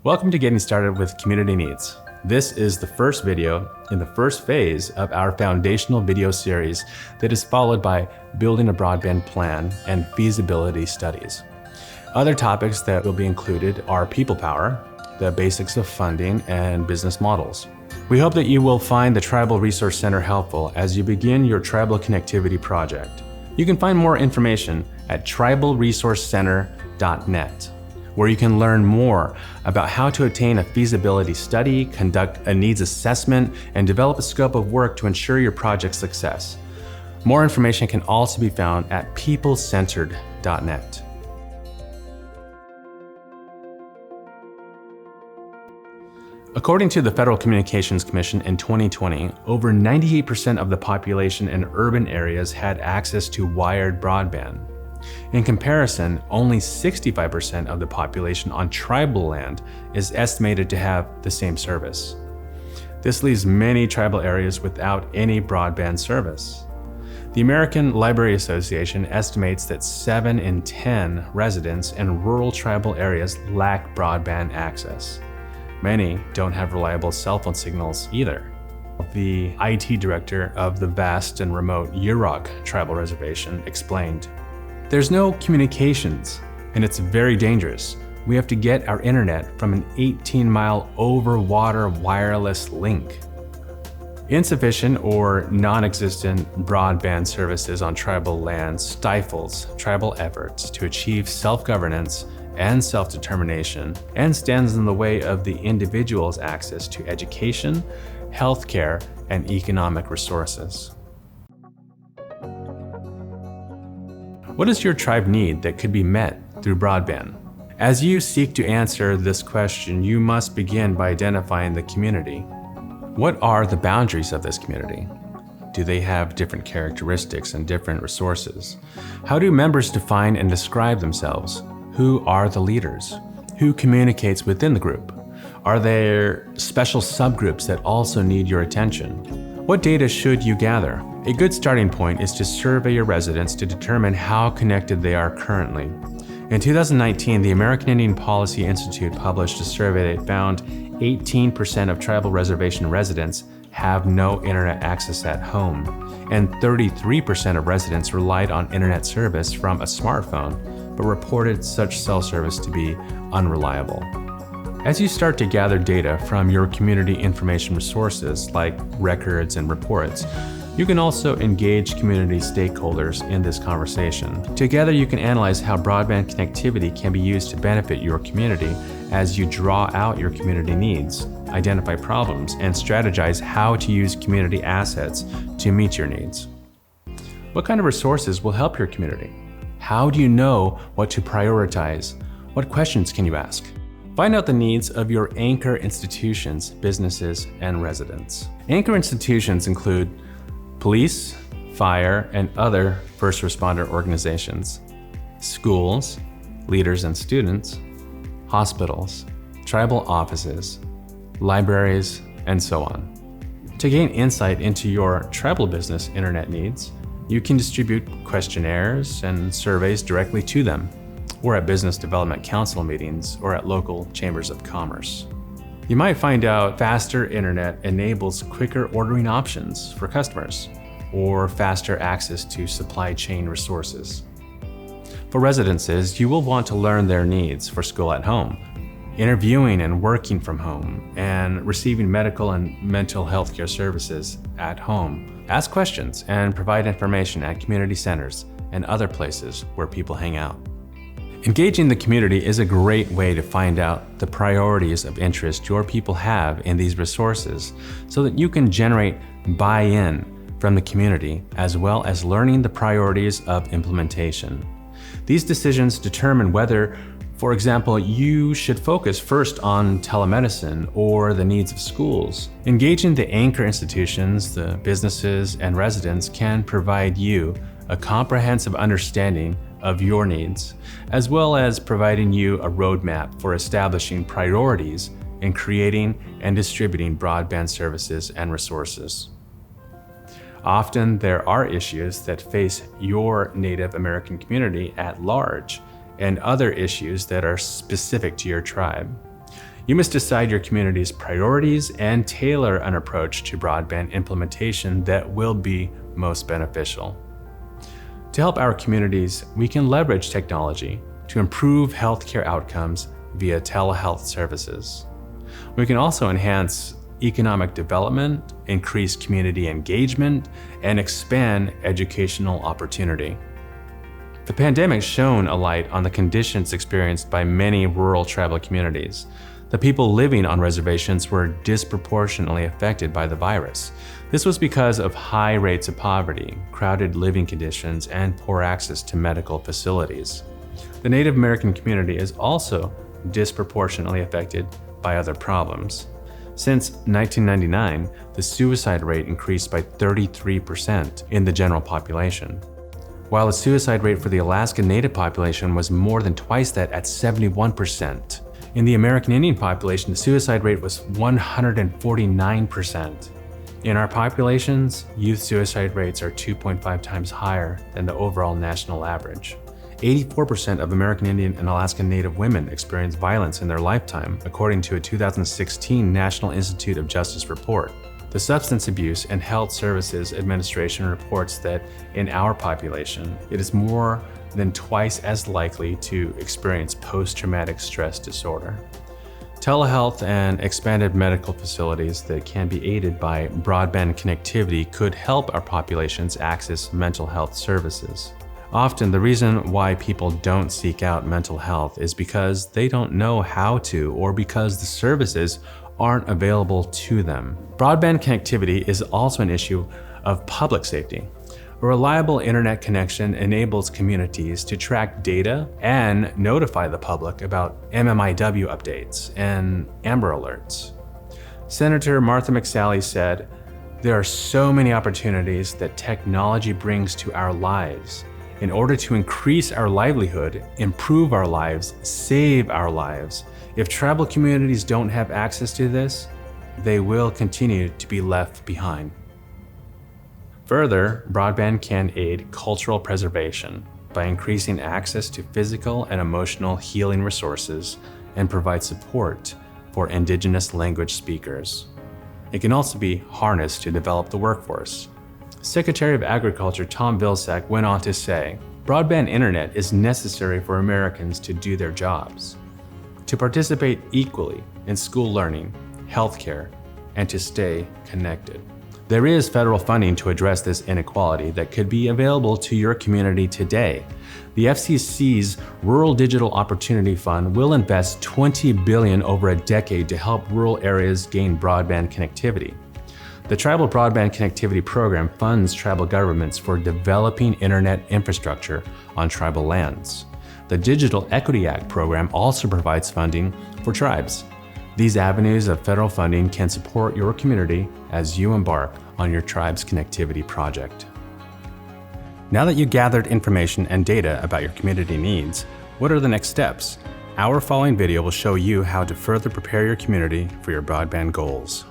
Welcome to Getting Started with Community Needs. This is the first video in the first phase of our foundational video series that is followed by building a broadband plan and feasibility studies. Other topics that will be included are people power, the basics of funding, and business models. We hope that you will find the Tribal Resource Center helpful as you begin your tribal connectivity project. You can find more information at tribalresourcecenter.net. where you can learn more about how to obtain a feasibility study, conduct a needs assessment, and develop a scope of work to ensure your project's success. More information can also be found at peoplecentered.net. According to the Federal Communications Commission in 2020, over 98% of the population in urban areas had access to wired broadband. In comparison, only 65% of the population on tribal land is estimated to have the same service. This leaves many tribal areas without any broadband service. The American Library Association estimates that 7 in 10 residents in rural tribal areas lack broadband access. Many don't have reliable cell phone signals either. The IT director of the vast and remote Yurok tribal reservation explained, "There's no communications, and it's very dangerous. We have to get our internet from an 18-mile over-water wireless link." Insufficient or non-existent broadband services on tribal land stifles tribal efforts to achieve self-governance and self-determination and stands in the way of the individual's access to education, healthcare, and economic resources. What does your tribe need that could be met through broadband? As you seek to answer this question, you must begin by identifying the community. What are the boundaries of this community? Do they have different characteristics and different resources? How do members define and describe themselves? Who are the leaders? Who communicates within the group? Are there special subgroups that also need your attention? What data should you gather? A good starting point is to survey your residents to determine how connected they are currently. In 2019, the American Indian Policy Institute published a survey that found 18% of tribal reservation residents have no internet access at home, and 33% of residents relied on internet service from a smartphone, but reported such cell service to be unreliable. As you start to gather data from your community information resources like records and reports, you can also engage community stakeholders in this conversation. Together, you can analyze how broadband connectivity can be used to benefit your community as you draw out your community needs, identify problems, and strategize how to use community assets to meet your needs. What kind of resources will help your community? How do you know what to prioritize? What questions can you ask? Find out the needs of your anchor institutions, businesses, and residents. Anchor institutions include police, fire, and other first responder organizations, schools, leaders and students, hospitals, tribal offices, libraries, and so on. To gain insight into your tribal business internet needs, you can distribute questionnaires and surveys directly to them, or at Business Development Council meetings, or at local chambers of commerce. You might find out faster internet enables quicker ordering options for customers, or faster access to supply chain resources. For residences, you will want to learn their needs for school at home, interviewing and working from home, and receiving medical and mental health care services at home. Ask questions and provide information at community centers and other places where people hang out. Engaging the community is a great way to find out the priorities of interest your people have in these resources so that you can generate buy-in from the community as well as learning the priorities of implementation. These decisions determine whether, for example, you should focus first on telemedicine or the needs of schools. Engaging the anchor institutions, the businesses, and residents can provide you a comprehensive understanding of your needs, as well as providing you a roadmap for establishing priorities in creating and distributing broadband services and resources. Often there are issues that face your Native American community at large and other issues that are specific to your tribe. You must decide your community's priorities and tailor an approach to broadband implementation that will be most beneficial. To help our communities, we can leverage technology to improve healthcare outcomes via telehealth services. We can also enhance economic development, increase community engagement, and expand educational opportunity. The pandemic shone a light on the conditions experienced by many rural tribal communities. The people living on reservations were disproportionately affected by the virus. This was because of high rates of poverty, crowded living conditions, and poor access to medical facilities. The Native American community is also disproportionately affected by other problems. Since 1999, the suicide rate increased by 33% in the general population, while the suicide rate for the Alaska Native population was more than twice that at 71%. In the American Indian population, the suicide rate was 149%. In our populations, youth suicide rates are 2.5 times higher than the overall national average. 84% of American Indian and Alaska Native women experience violence in their lifetime, according to a 2016 National Institute of Justice report. The Substance Abuse and Health Services Administration reports that in our population, it is more than twice as likely to experience post-traumatic stress disorder. Telehealth and expanded medical facilities that can be aided by broadband connectivity could help our populations access mental health services. Often, the reason why people don't seek out mental health is because they don't know how to, or because the services aren't available to them. Broadband connectivity is also an issue of public safety. A reliable internet connection enables communities to track data and notify the public about MMIW updates and Amber Alerts. Senator Martha McSally said, "There are so many opportunities that technology brings to our lives. In order to increase our livelihood, improve our lives, save our lives, if tribal communities don't have access to this, they will continue to be left behind." Further, broadband can aid cultural preservation by increasing access to physical and emotional healing resources and provide support for Indigenous language speakers. It can also be harnessed to develop the workforce. Secretary of Agriculture Tom Vilsack went on to say, "Broadband internet is necessary for Americans to do their jobs, to participate equally in school learning, healthcare, and to stay connected." There is federal funding to address this inequality that could be available to your community today. The FCC's Rural Digital Opportunity Fund will invest $20 billion over a decade to help rural areas gain broadband connectivity. The Tribal Broadband Connectivity Program funds tribal governments for developing internet infrastructure on tribal lands. The Digital Equity Act program also provides funding for tribes. These avenues of federal funding can support your community as you embark on your tribe's connectivity project. Now that you've gathered information and data about your community needs, what are the next steps? Our following video will show you how to further prepare your community for your broadband goals.